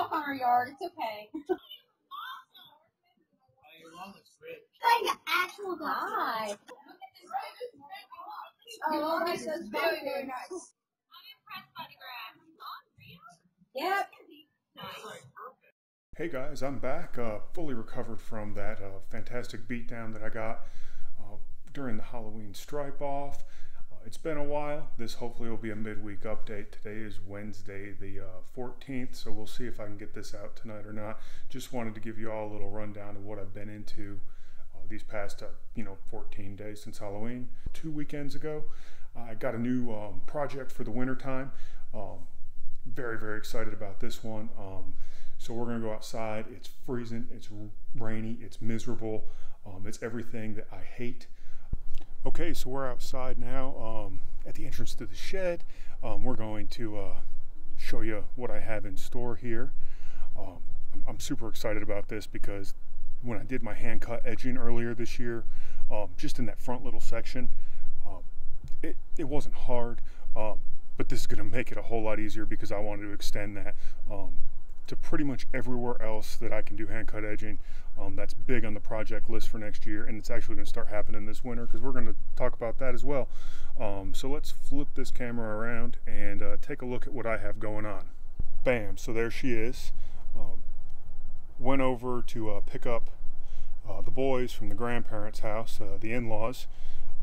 walk on our yard. It's okay. Like actual hi. Oh, that's very nice. I'm impressed by the grass. Yep. Hey guys, I'm back, fully recovered from that fantastic beatdown that I got during the Halloween stripe off. It's been a while. This hopefully will be a midweek update. Today is Wednesday the 14th, so we'll see if I can get this out tonight or not. Just wanted to give you all a little rundown of what I've been into these past 14 days since Halloween. 2 weekends ago, I got a new project for the winter time. Very, very excited about this one. So we're gonna go outside. It's freezing, it's rainy, it's miserable. It's everything that I hate. Okay, so we're outside now at the entrance to the shed. We're going to show you what I have in store here. I'm super excited about this because when I did my hand cut edging earlier this year, just in that front little section, it wasn't hard, but this is gonna make it a whole lot easier because I wanted to extend that to pretty much everywhere else that I can do hand cut edging. That's big on the project list for next year, and it's actually going to start happening this winter because we're going to talk about that as well. So let's flip this camera around and take a look at what I have going on. Bam, so there she is. Went over to pick up the boys from the grandparents' house, the in-laws,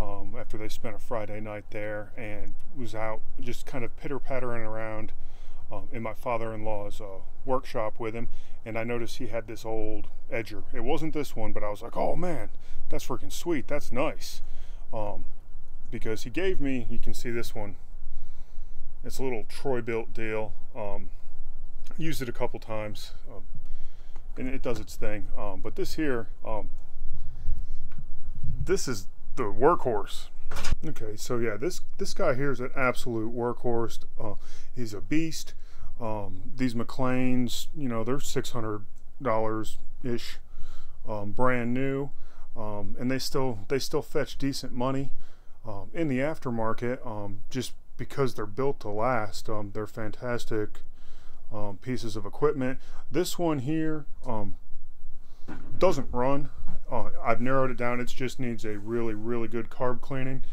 after they spent a Friday night there, and was out just kind of pitter-pattering around in my father-in-law's workshop with him, and I noticed he had this old edger. It wasn't this one, but I was like, oh man, that's freaking sweet, that's nice. Because he gave me, you can see this one, it's a little Troy-built deal. Used it a couple times, and it does its thing. But this here, this is the workhorse. Okay, so yeah, this guy here is an absolute workhorse. He's a beast. These Mclanes, they're $600-ish, brand new, and they still fetch decent money in the aftermarket, just because they're built to last. They're fantastic pieces of equipment. This one here doesn't run. I've narrowed it down. It just needs a really, really good carb cleaning.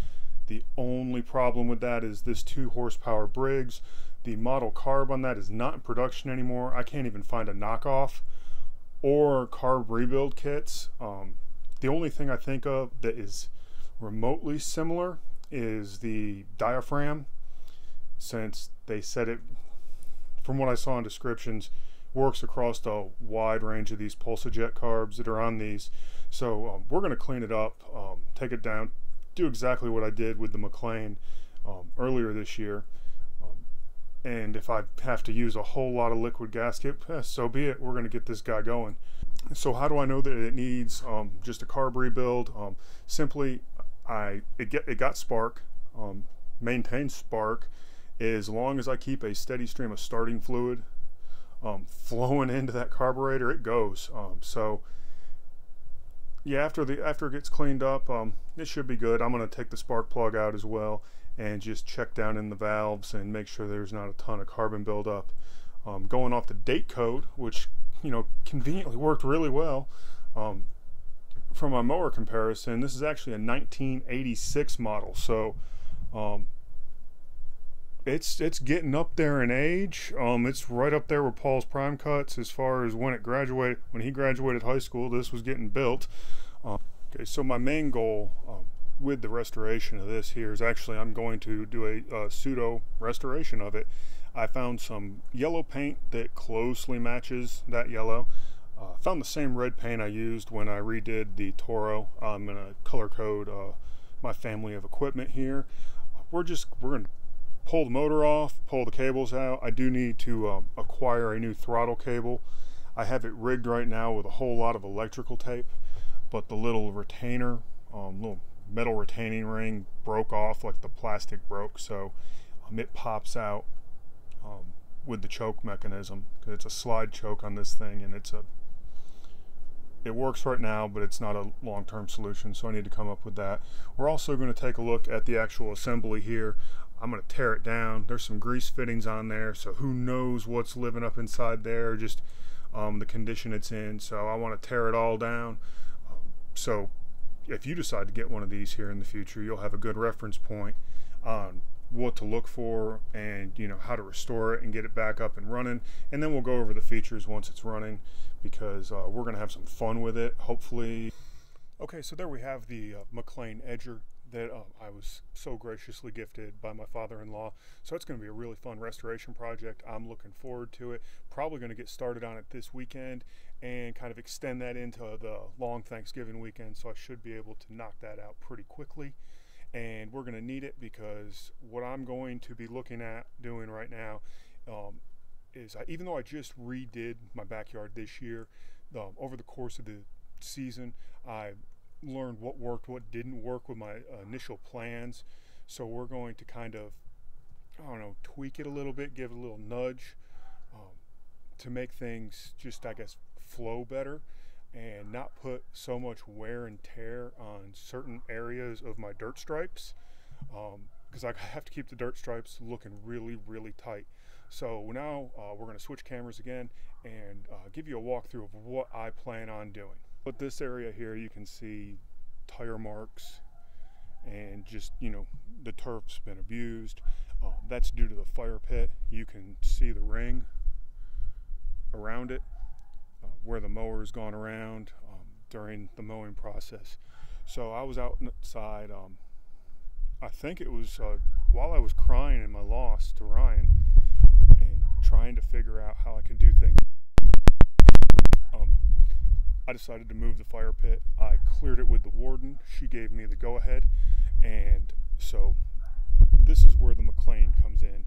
The only problem with that is this 2 horsepower Briggs. The model carb on that is not in production anymore. I can't even find a knockoff or carb rebuild kits. The only thing I think of that is remotely similar is the diaphragm, since they said it, from what I saw in descriptions, works across a wide range of these Pulsajet carbs that are on these. So we're going to clean it up, take it down, do exactly what I did with the McLane earlier this year. And if I have to use a whole lot of liquid gasket, so be it. We're going to get this guy going. So how do I know that it needs just a carb rebuild? Simply, it got spark, maintains spark, as long as I keep a steady stream of starting fluid flowing into that carburetor, it goes. So yeah, after it gets cleaned up, it should be good. I'm going to take the spark plug out as well and just check down in the valves and make sure there's not a ton of carbon buildup. Going off the date code, which conveniently worked really well. For my mower comparison, this is actually a 1986 model, so it's getting up there in age. It's right up there with Paul's prime cuts as far as when he graduated high school. This was getting built. Okay, so my main goal with the restoration of this here is actually I'm going to do a pseudo restoration of it. I found some yellow paint that closely matches that yellow. Found the same red paint I used when I redid the Toro. I'm gonna color code my family of equipment here. We're gonna pull the motor off, pull the cables out. I do need to acquire a new throttle cable. I have it rigged right now with a whole lot of electrical tape, but the little retainer, little metal retaining ring broke off, like the plastic broke, so it pops out with the choke mechanism, because it's a slide choke on this thing, and it works right now, but it's not a long-term solution, so I need to come up with that. We're also going to take a look at the actual assembly here. I'm going to tear it down. There's some grease fittings on there, so who knows what's living up inside there, just the condition it's in. So I want to tear it all down. So if you decide to get one of these here in the future, you'll have a good reference point on what to look for, and how to restore it and get it back up and running. And then we'll go over the features once it's running, because we're going to have some fun with it, hopefully. Okay, so there we have the McLane Edger that I was so graciously gifted by my father-in-law. So it's going to be a really fun restoration project. I'm looking forward to it. Probably going to get started on it this weekend and kind of extend that into the long Thanksgiving weekend, so I should be able to knock that out pretty quickly. And we're going to need it, because what I'm going to be looking at doing right now is, even though I just redid my backyard this year, over the course of the season, I learned what worked, what didn't work with my initial plans. So we're going to kind of, I don't know, tweak it a little bit, give it a little nudge to make things just, I guess, flow better, and not put so much wear and tear on certain areas of my dirt stripes, because I have to keep the dirt stripes looking really, really tight. So now we're going to switch cameras again and give you a walkthrough of what I plan on doing. But this area here, you can see tire marks, and just, the turf's been abused. That's due to the fire pit. You can see the ring around it, where the mower's gone around during the mowing process. So I was outside, I think it was while I was crying in my loss to Ryan and trying to figure out how I can do things. I decided to move the fire pit. I cleared it with the warden. She gave me the go-ahead, and so this is where the McLane comes in.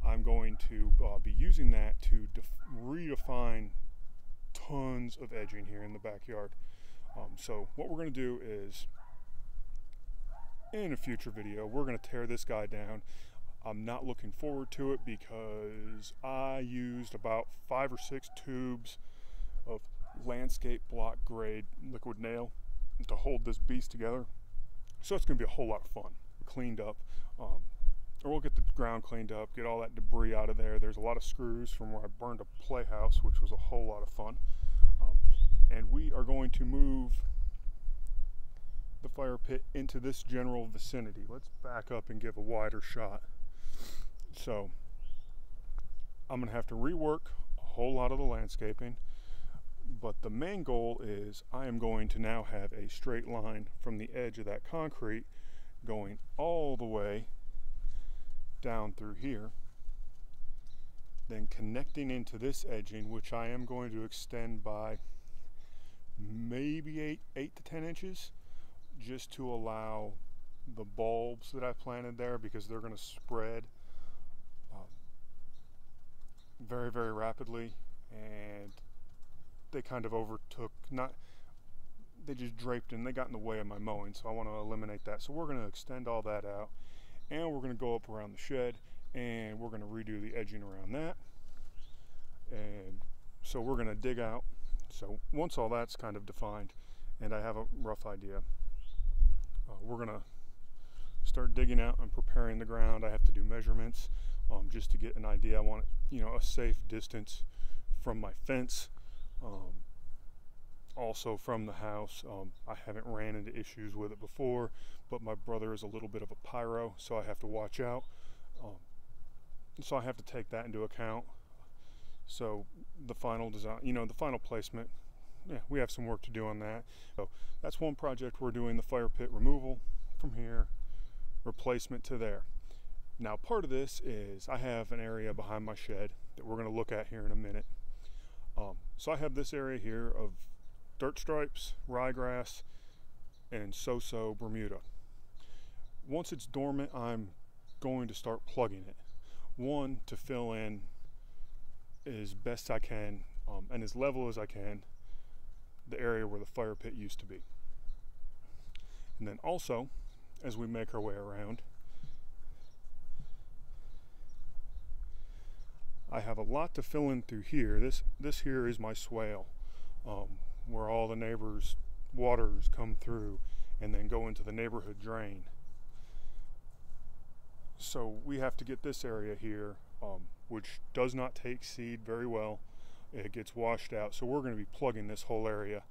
I'm going to be using that to redefine tons of edging here in the backyard. So what we're going to do is, in a future video, we're going to tear this guy down. I'm not looking forward to it, because I used about 5 or 6 tubes of landscape block grade liquid nail to hold this beast together. So it's going to be a whole lot of fun. Cleaned up, or we'll get the ground cleaned up, get all that debris out of there. There's a lot of screws from where I burned a playhouse, which was a whole lot of fun. And we are going to move the fire pit into this general vicinity. Let's back up and give a wider shot. So I'm going to have to rework a whole lot of the landscaping, but the main goal is I am going to now have a straight line from the edge of that concrete going all the way down through here, then connecting into this edging, which I am going to extend by maybe 8 to 10 inches, just to allow the bulbs that I planted there, because they're going to spread very, very rapidly, and they kind of overtook, they just draped and they got in the way of my mowing, so I want to eliminate that. So we're going to extend all that out, and we're going to go up around the shed, and we're going to redo the edging around that. And so we're going to dig out. So once all that's kind of defined and I have a rough idea, we're going to start digging out and preparing the ground. I have to do measurements just to get an idea. I want it, a safe distance from my fence, also from the house. I haven't ran into issues with it before, but my brother is a little bit of a pyro, so I have to watch out. So I have to take that into account. So the final design, the final placement, yeah, we have some work to do on that. So that's one project we're doing, the fire pit removal from here, replacement to there. Now part of this is I have an area behind my shed that we're going to look at here in a minute. So I have this area here of dirt stripes, ryegrass, and so-so Bermuda. Once it's dormant, I'm going to start plugging it. One, to fill in as best I can and as level as I can the area where the fire pit used to be. And then also, as we make our way around, I have a lot to fill in through here. This here is my swale, where all the neighbors' waters come through and then go into the neighborhood drain. So we have to get this area here, which does not take seed very well. It gets washed out, so we're going to be plugging this whole area.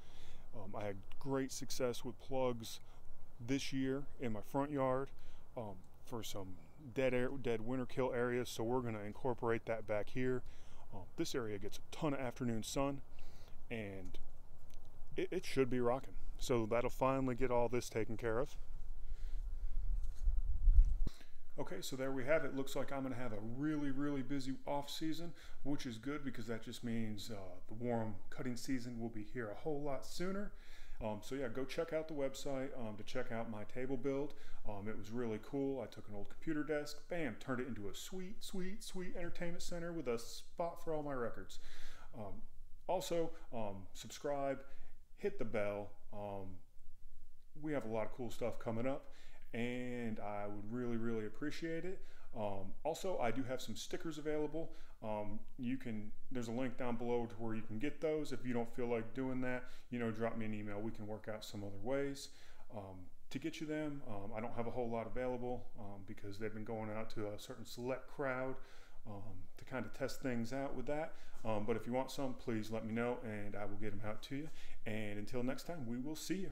I had great success with plugs this year in my front yard for some dead winter kill areas, so we're going to incorporate that back here. This area gets a ton of afternoon sun, and it should be rocking. So that'll finally get all this taken care of. Okay, so there we have it. Looks like I'm going to have a really busy off season, which is good because that just means the warm cutting season will be here a whole lot sooner. So yeah, go check out the website to check out my table build. It was really cool. I took an old computer desk, bam, turned it into a sweet entertainment center with a spot for all my records. Also, subscribe, hit the bell. We have a lot of cool stuff coming up, and I would really appreciate it. Also, I do have some stickers available. There's a link down below to where you can get those. If you don't feel like doing that, drop me an email. We can work out some other ways to get you them. I don't have a whole lot available because they've been going out to a certain select crowd to kind of test things out with that. But if you want some, please let me know and I will get them out to you. And until next time, we will see you.